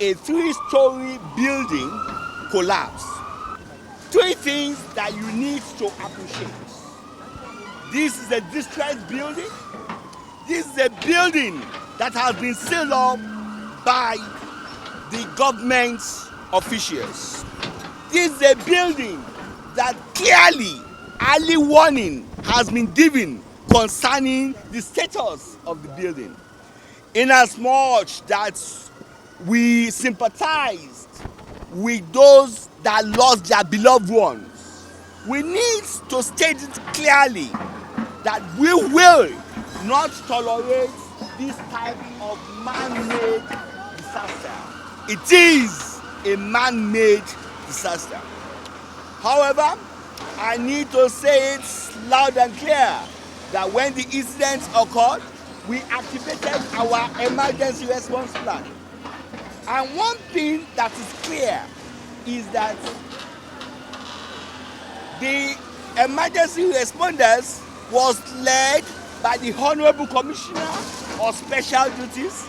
a 3-story building collapsed. 3 things that you need to appreciate. This is a distressed building. This is a building that has been sealed up by the government officials. This is a building that clearly early warning has been given concerning the status of the building. Inasmuch that we sympathized with those that lost their beloved ones, we need to state it clearly that we will not tolerate this type of man-made disaster. It is a man-made disaster. However, I need to say it loud and clear that when the incident occurred, we activated our emergency response plan. And one thing that is clear is that the emergency responders was led by the Honorable Commissioner of Special Duties,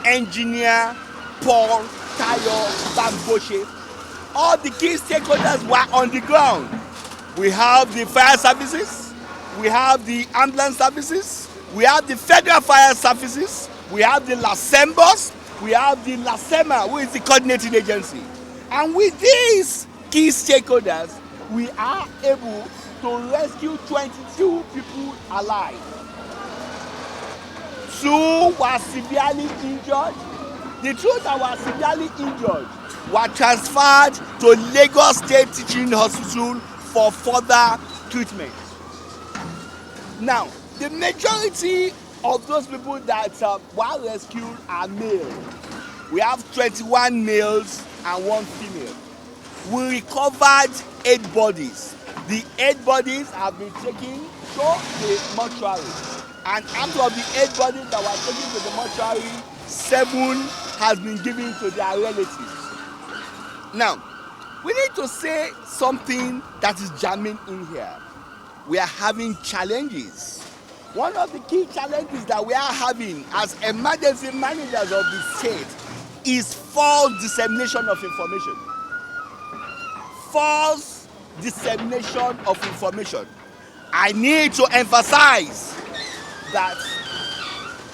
Engineer Paul Tayo Bamboshe. All the key stakeholders were on the ground. We have the fire services, we have the ambulance services, we have the federal fire services, we have the LASEMBOS, we have the LASEMA, who is the coordinating agency. And with these key stakeholders, we are able to rescue 22 people alive. 2 were severely injured. The 2 that were severely injured were transferred to Lagos State Teaching Hospital for further treatment. Now, the majority of those people that were rescued are male. We have 21 males and 1 female. We recovered 8 bodies. The 8 bodies have been taken to the mortuary. And out of the 8 bodies that were taken to the mortuary, 7 has been given to their relatives. Now, we need to say something that is jamming in here. We are having challenges. One of the key challenges that we are having as emergency managers of the state is false dissemination of information. False dissemination of information. I need to emphasize that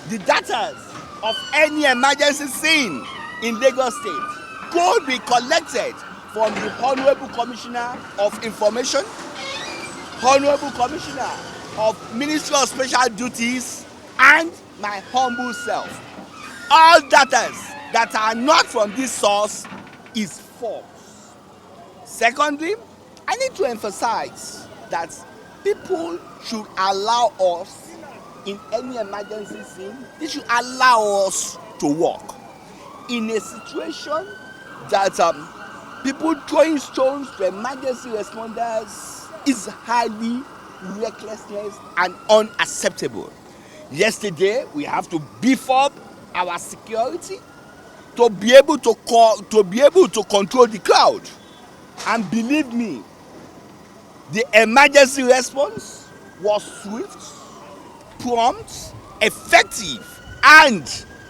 the data of any emergency scene in Lagos State could be collected from the Honorable Commissioner of Information, Honorable Commissioner of Ministry of Special Duties, and my humble self. All data that are not from this source is false. Secondly, I need to emphasize that people should allow us in any emergency scene, they should allow us to work. In a situation that people throwing stones to emergency responders is highly recklessness and unacceptable. Yesterday, we have to beef up our security to be able to control the crowd. And believe me, the emergency response was swift, prompt, effective, and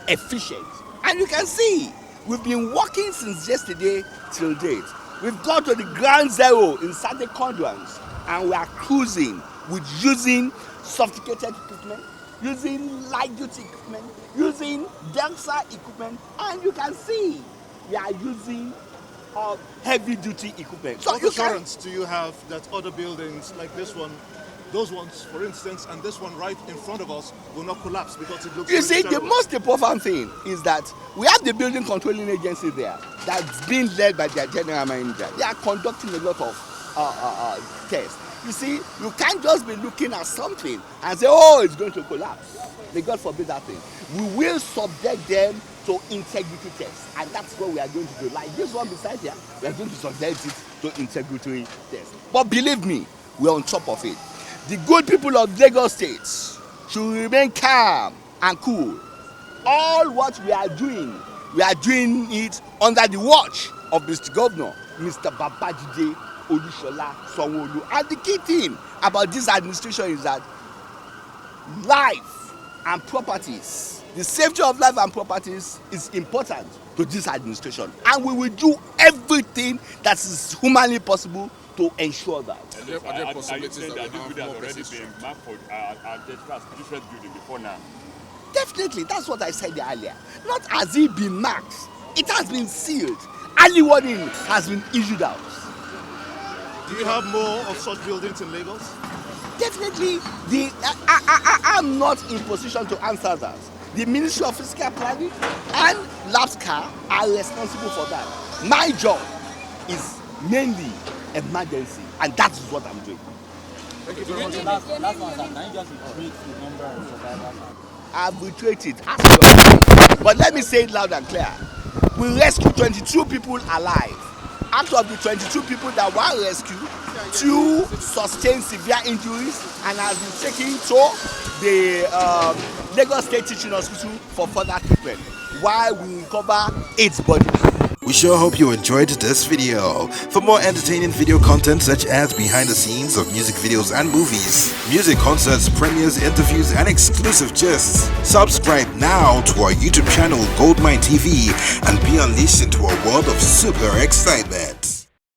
efficient. And you can see, we've been working since yesterday till date. We've got to the ground zero in certain quadrants, and we are cruising with using sophisticated equipment, using light duty equipment, using denser equipment, and you can see we are using heavy duty equipment. So what assurance do you have that other buildings like this one, those ones for instance, and this one right in front of us will not collapse because it looks You see, terrible? the most important thing is that we have the building controlling agency there that's being led by their general manager. They are conducting a lot of tests. You see, you can't just be looking at something and say, oh, it's going to collapse. May God forbid that thing. We will subject them to integrity tests, and that's what we are going to do. Like this one beside here, we are going to subject it to integrity tests. But believe me, we're on top of it. The good people of Lagos State should remain calm and cool. All what we are doing it under the watch of Mr. Governor, Mr. Babajide Olusola Sanwo-Olu. And the key thing about this administration is that life and properties The safety of life and properties is important to this administration, and we will do everything that is humanly possible to ensure that. Are there possibilities that we have more persons? Marked for different building before now? Definitely, that's what I said earlier. Not has it been marked, it has been sealed. Early warning has been issued out. Do you have more of such buildings in Lagos? Definitely, I'm not in position to answer that. The Ministry of Physical Planning and LAPSCA are responsible for that. My job is mainly emergency, and that is what I'm doing. Thank you very much. Last one, sir. Can you just repeat the number of survivors? I've reiterated, ask your, but let me say it loud and clear. We rescued 22 people alive. Out of the 22 people that were rescued, 2 sustained severe injuries and has been taken to the Lagos State Teaching Hospital for further treatment, while we recover 8 bodies. We sure hope you enjoyed this video. For more entertaining video content such as behind the scenes of music videos and movies, music concerts, premieres, interviews, and exclusive gists, subscribe now to our YouTube channel GoldmyneTV and be unleashed into a world of super excitement.